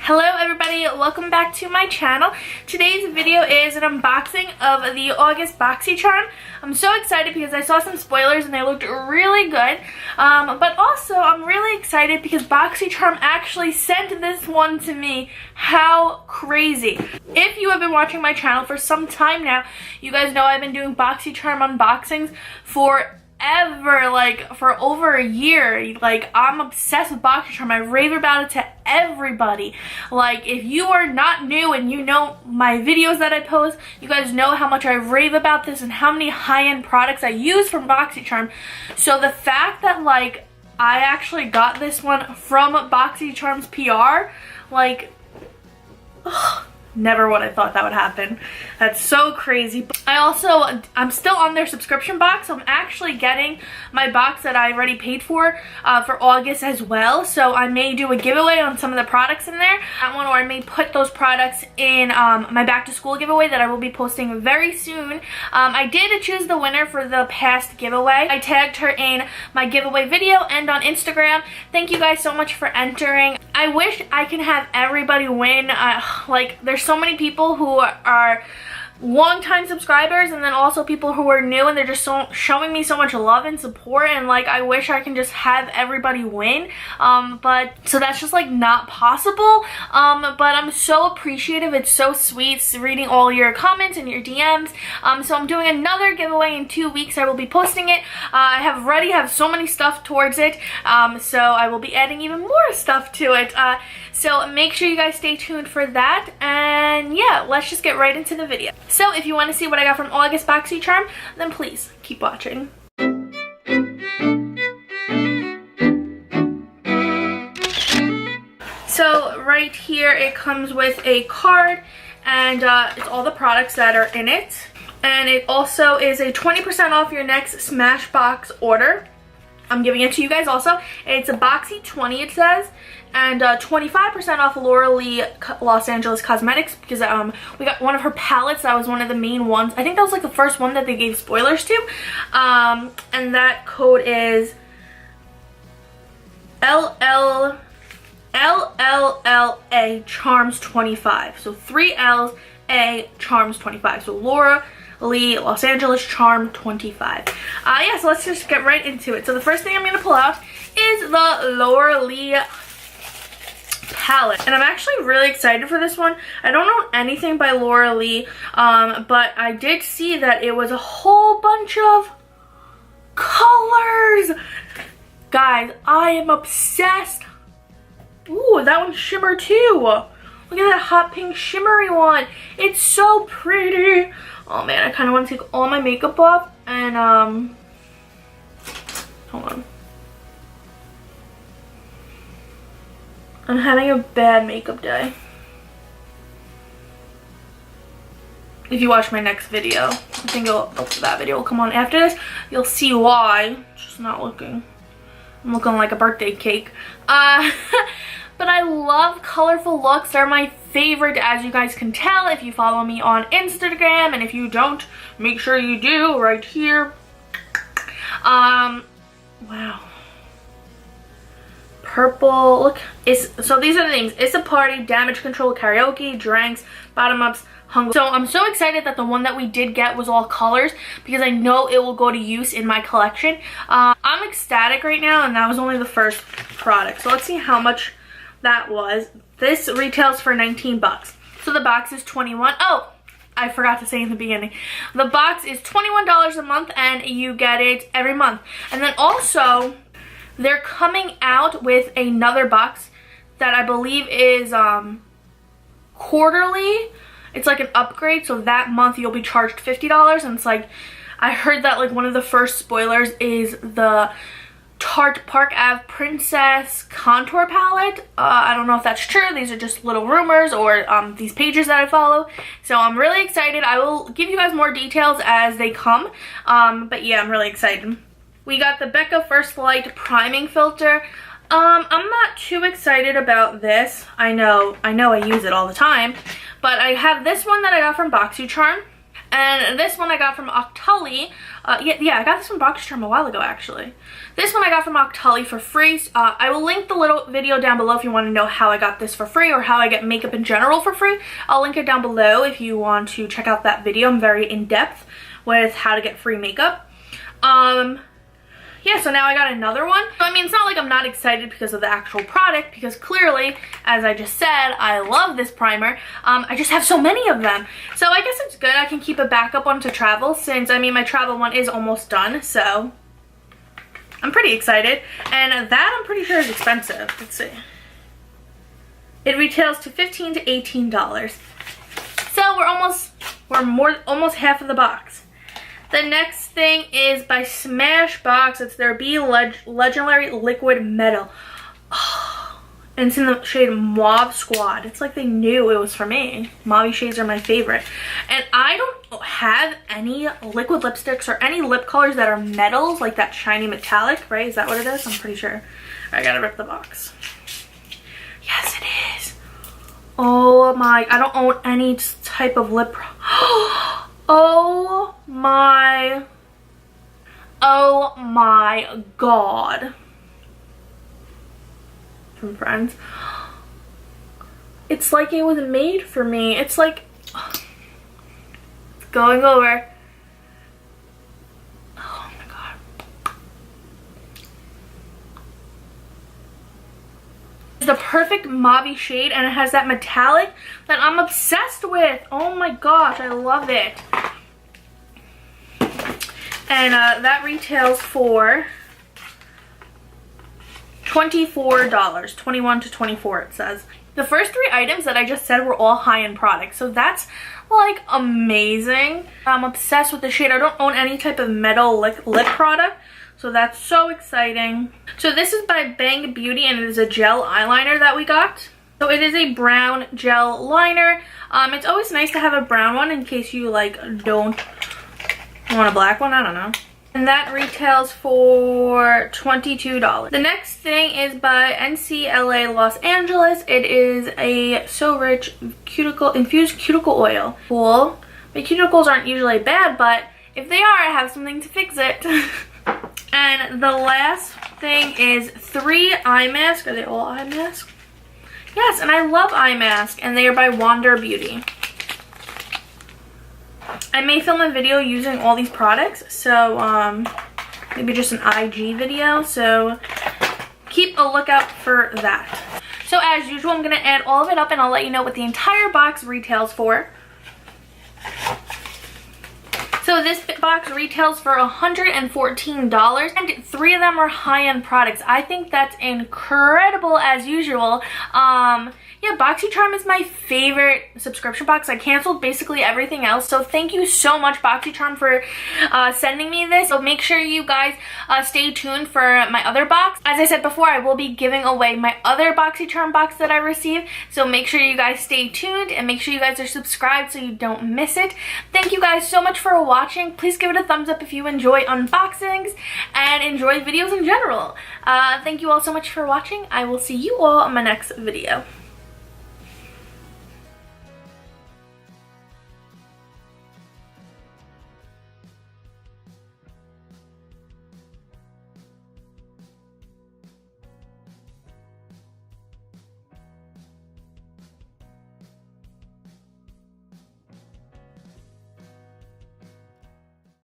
Hello everybody, welcome back to my channel. Today's video is an unboxing of the August Boxycharm. I'm so excited because I saw some spoilers and they looked really good. But also I'm really excited because Boxycharm actually sent this one to me. How crazy. If you have been watching my channel for some time now, you guys know I've been doing Boxycharm unboxings for like for over a year. Like, I'm obsessed with Boxycharm. I rave about it to everybody. Like, if you are not new and you know my videos that I post, you guys know how much I rave about this and how many high-end products I use from Boxycharm. So the fact that like I actually got this one from Boxycharm's PR, like, ugh, never would I thought that would happen. That's so crazy. I'm still on their subscription box, so I'm actually getting my box that I already paid for August as well. So I may do a giveaway on some of the products in there. Or I may put those products in my back to school giveaway that I will be posting very soon. I did choose the winner for the past giveaway. I tagged her in my giveaway video and on Instagram. Thank you guys so much for entering. I wish I can have everybody win. Like, there's so many people who are long-time subscribers and then also people who are new, and they're just showing me so much love and support, and like I wish I can just have everybody win, but so that's just like not possible. But I'm so appreciative. It's so sweet reading all your comments and your DMs. So I'm doing another giveaway in 2 weeks. I will be posting it. I have so many stuff towards it, so I will be adding even more stuff to it. So make sure you guys stay tuned for that, and yeah, let's just get right into the video. So if you want to see what I got from August Boxycharm, then please keep watching. So right here it comes with a card, and it's all the products that are in it. And it also is a 20% off your next Smashbox order. I'm giving it to you guys also. It's a Boxy 20, it says, and 25% off Laura Lee Los Angeles Cosmetics, because we got one of her palettes. That was one of the main ones. I think that was like the first one that they gave spoilers to. And that code is LLLA Charms 25. So 3 L's, A Charms 25. So Laura Lee Los Angeles Charm 25. Yeah, so let's just get right into it. So the first thing I'm going to pull out is the Laura Lee palette, and I'm actually really excited for this one. I don't know anything by Laura Lee, but I did see that it was a whole bunch of colors. Guys, I am obsessed. Ooh, that one's shimmer too. Look at that hot pink shimmery one. It's so pretty. Oh man, I kind of want to take all my makeup off and hold on. I'm having a bad makeup day. If you watch my next video, I think that video will come on after this. You'll see why. It's just not looking. I'm looking like a birthday cake. But I love colorful looks. They're my favorite, as you guys can tell if you follow me on Instagram, and if you don't, make sure you do right here. Wow. Purple, look, so these are the names. It's a Party, Damage Control, Karaoke, Dranks, Bottom Ups, Hunger. So I'm so excited that the one that we did get was all colors, because I know it will go to use in my collection. I'm ecstatic right now, and that was only the first product. So let's see how much that was. This retails for 19 bucks. So the box is 21. Oh, I forgot to say in the beginning. The box is $21 a month, and you get it every month. And then also, they're coming out with another box that I believe is quarterly. It's like an upgrade, so that month you'll be charged $50, and it's like, I heard that like one of the first spoilers is the Tarte Park Ave Princess Contour Palette. I don't know if that's true. These are just little rumors or these pages that I follow. So I'm really excited. I will give you guys more details as they come. But yeah, I'm really excited. We got the Becca First Light Priming Filter. I'm not too excited about this. I know I use it all the time. But I have this one that I got from Boxycharm. And this one I got from Octoly. Yeah, I got this from Boxycharm a while ago, actually. This one I got from Octoly for free. I will link the little video down below if you want to know how I got this for free or how I get makeup in general for free. I'll link it down below if you want to check out that video. I'm very in-depth with how to get free makeup. Yeah, so now I got another one. I mean, it's not like I'm not excited because of the actual product, because clearly, as I just said, I love this primer. I just have so many of them. So I guess it's good. I can keep a backup one to travel since, I mean, my travel one is almost done, so I'm pretty excited. And that I'm pretty sure is expensive. Let's see. It retails to $15 to $18. So we're almost half of the box. The next thing is by Smashbox. It's their Be Legendary Liquid Metal. Oh, and it's in the shade Mauve Squad. It's like they knew it was for me. Mauve shades are my favorite. And I don't have any liquid lipsticks or any lip colors that are metals, like that shiny metallic, right? Is that what it is? I'm pretty sure. I gotta rip the box. Yes, it is. Oh my, I don't own any type of lip. Oh my god. From Friends. It's like it was made for me. It's like going over. Oh my god. It's the perfect mauve shade, and it has that metallic that I'm obsessed with. Oh my gosh, I love it. And that retails for $24, 21 to 24 it says. The first three items that I just said were all high-end products, so that's like amazing. I'm obsessed with the shade. I don't own any type of metal lip product, so that's so exciting. So this is by Bang Beauty, and it is a gel eyeliner that we got. So it is a brown gel liner. It's always nice to have a brown one in case you like don't want a black one, I don't know. And that retails for $22. The next thing is by NCLA Los Angeles. It is a So Rich infused cuticle oil. Cool. My cuticles aren't usually bad, but if they are, I have something to fix it. And the last thing is 3 eye masks. Are they all eye masks? Yes, and I love eye masks, and they are by Wander Beauty. I may film a video using all these products, so maybe just an IG video, so keep a lookout for that. So as usual, I'm going to add all of it up and I'll let you know what the entire box retails for. So this box retails for $114, and 3 of them are high-end products. I think that's incredible as usual. Yeah, Boxycharm is my favorite subscription box. I canceled basically everything else, so thank you so much, Boxycharm, for sending me this. So make sure you guys stay tuned for my other box. As I said before, I will be giving away my other Boxycharm box that I received, so make sure you guys stay tuned and make sure you guys are subscribed so you don't miss it. Thank you guys so much for watching. Please give it a thumbs up if you enjoy unboxings and enjoy videos in general. Thank you all so much for watching. I will see you all in my next video.